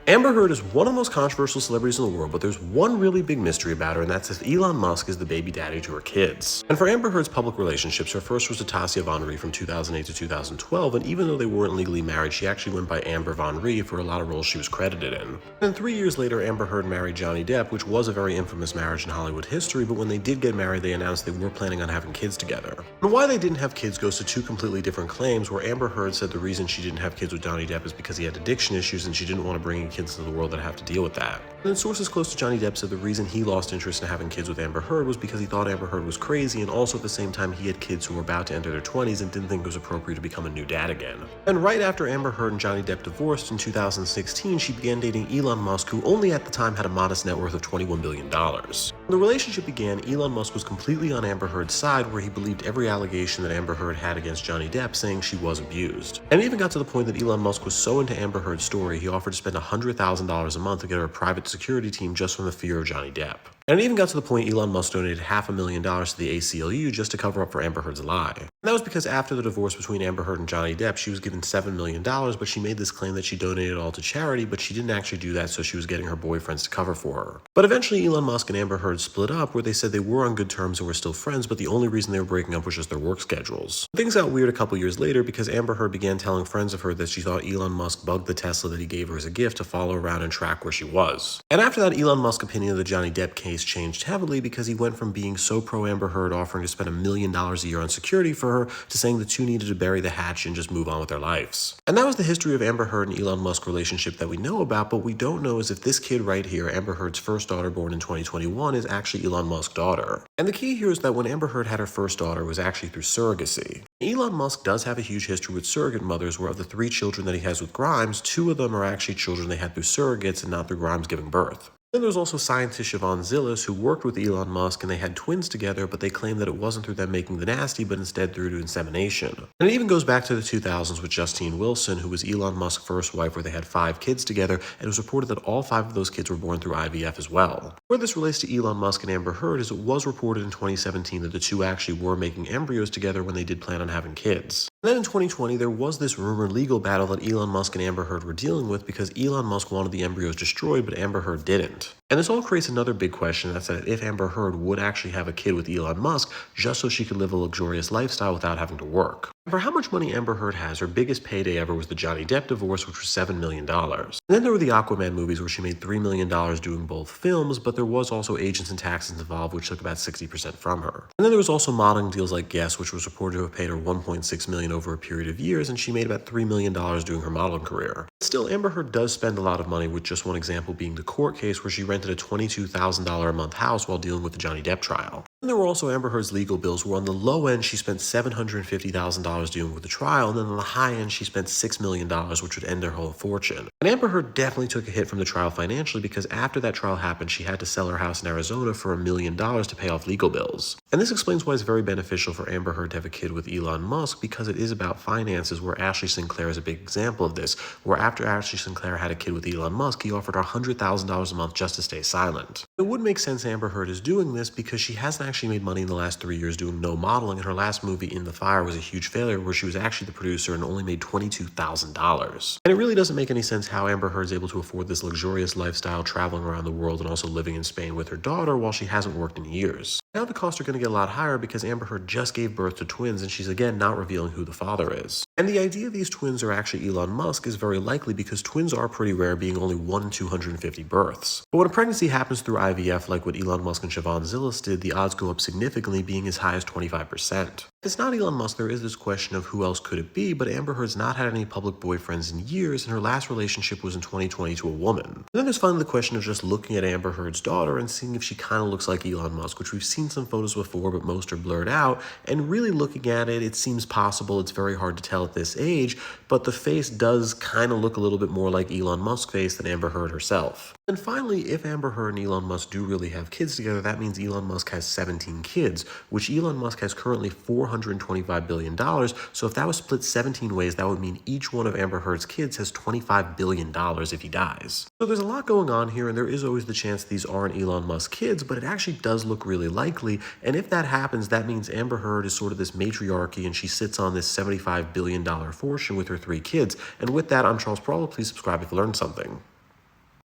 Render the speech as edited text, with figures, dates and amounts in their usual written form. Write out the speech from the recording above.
Amber Heard is one of the most controversial celebrities in the world, but there's one really big mystery about her, and that's if Elon Musk is the baby daddy to her kids. And for Amber Heard's public relationships, her first was to Tassia Von Ree from 2008 to 2012, and even though they weren't legally married, she actually went by Amber Von Ree for a lot of roles she was credited in. And then 3 years later, Amber Heard married Johnny Depp, which was a very infamous marriage in Hollywood history, but when they did get married, they announced they were planning on having kids together. And why they didn't have kids goes to two completely different claims, where Amber Heard said the reason she didn't have kids with Johnny Depp is because he had addiction issues and she didn't want to bring kids into the world that have to deal with that. And then sources close to Johnny Depp said the reason he lost interest in having kids with Amber Heard was because he thought Amber Heard was crazy, and also at the same time he had kids who were about to enter their 20s and didn't think it was appropriate to become a new dad again. And right after Amber Heard and Johnny Depp divorced in 2016, she began dating Elon Musk, who only at the time had a modest net worth of $21 billion. When the relationship began, Elon Musk was completely on Amber Heard's side, where he believed every allegation that Amber Heard had against Johnny Depp, saying she was abused. And it even got to the point that Elon Musk was so into Amber Heard's story, he offered to spend $100,000 a month to get her a private security team just from the fear of Johnny Depp. And it even got to the point Elon Musk donated $500,000 to the ACLU just to cover up for Amber Heard's lie. And that was because after the divorce between Amber Heard and Johnny Depp, she was given $7 million, but she made this claim that she donated it all to charity, but she didn't actually do that, so she was getting her boyfriends to cover for her. But eventually Elon Musk and Amber Heard split up, where they said they were on good terms and were still friends, but the only reason they were breaking up was just their work schedules. Things got weird a couple years later because Amber Heard began telling friends of her that she thought Elon Musk bugged the Tesla that he gave her as a gift to follow around and track where she was. And after that, Elon Musk's opinion of the Johnny Depp case changed heavily, because he went from being so pro Amber Heard offering to spend $1 million a year on security for her to saying the two needed to bury the hatchet and just move on with their lives. And that was the history of Amber Heard and Elon Musk relationship that we know about, but we don't know is if this kid right here, Amber Heard's first daughter born in 2021, is actually Elon Musk's daughter. And the key here is that when Amber Heard had her first daughter, it was actually through surrogacy. Elon Musk does have a huge history with surrogate mothers, where of the 3 children that he has with Grimes, 2 of them are actually children they had through surrogates and not through Grimes giving birth. Then there's also scientist Siobhan Zillis, who worked with Elon Musk, and they had twins together, but they claimed that it wasn't through them making the nasty, but instead through to insemination. And it even goes back to the 2000s with Justine Wilson, who was Elon Musk's first wife, where they had 5 kids together, and it was reported that all 5 of those kids were born through IVF as well. Where this relates to Elon Musk and Amber Heard is it was reported in 2017 that the two actually were making embryos together when they did plan on having kids. And then in 2020, there was this rumored legal battle that Elon Musk and Amber Heard were dealing with because Elon Musk wanted the embryos destroyed, but Amber Heard didn't. And this all creates another big question, that's that if Amber Heard would actually have a kid with Elon Musk just so she could live a luxurious lifestyle without having to work. For how much money Amber Heard has, her biggest payday ever was the Johnny Depp divorce, which was $7 million. And then there were the Aquaman movies, where she made $3 million doing both films, but there was also agents and taxes involved, which took about 60% from her. And then there was also modeling deals like Guess, which was reported to have paid her $1.6 million over a period of years, and she made about $3 million doing her modeling career. Still, Amber Heard does spend a lot of money, with just one example being the court case where she rented a $22,000 a month house while dealing with the Johnny Depp trial. And there were also Amber Heard's legal bills, where on the low end she spent $750,000 dealing with the trial, and then on the high end she spent $6 million, which would end her whole fortune. And Amber Heard definitely took a hit from the trial financially, because after that trial happened, she had to sell her house in Arizona for $1 million to pay off legal bills. And this explains why it's very beneficial for Amber Heard to have a kid with Elon Musk, because it is about finances, where Ashley Sinclair is a big example of this, where after Ashley Sinclair had a kid with Elon Musk, he offered her $100,000 a month just to stay silent. It would make sense Amber Heard is doing this because she hasn't actually made money in the last 3 years doing no modeling, and her last movie, In the Fire, was a huge failure, where she was actually the producer and only made $22,000. And it really doesn't make any sense how Amber Heard is able to afford this luxurious lifestyle, traveling around the world and also living in Spain with her daughter while she hasn't worked in years. Now the costs are going to get a lot higher because Amber Heard just gave birth to twins, and she's again not revealing who the father is. And the idea these twins are actually Elon Musk is very likely because twins are pretty rare, being only 1 in 250 births. But when a pregnancy happens through IVF, like what Elon Musk and Siobhan Zillis did, the odds go up significantly, being as high as 25%. If it's not Elon Musk, there is this question of who else could it be, but Amber Heard's not had any public boyfriends in years, and her last relationship was in 2020 to a woman. And then there's finally the question of just looking at Amber Heard's daughter and seeing if she kind of looks like Elon Musk, which we've seen some photos before, but most are blurred out, and really looking at it, it seems possible. It's very hard to tell at this age, but the face does kind of look a little bit more like Elon Musk's face than Amber Heard herself. And finally, if Amber Heard and Elon Musk do really have kids together, that means Elon Musk has 17 kids, which Elon Musk has currently $425 billion. So if that was split 17 ways, that would mean each one of Amber Heard's kids has $25 billion if he dies. So there's a lot going on here, and there is always the chance these aren't Elon Musk kids, but it actually does look really likely. And if that happens, that means Amber Heard is sort of this matriarchy, and she sits on this $75 billion fortune with her 3 kids. And with that, I'm Charles Peralta. Please subscribe if you learned something.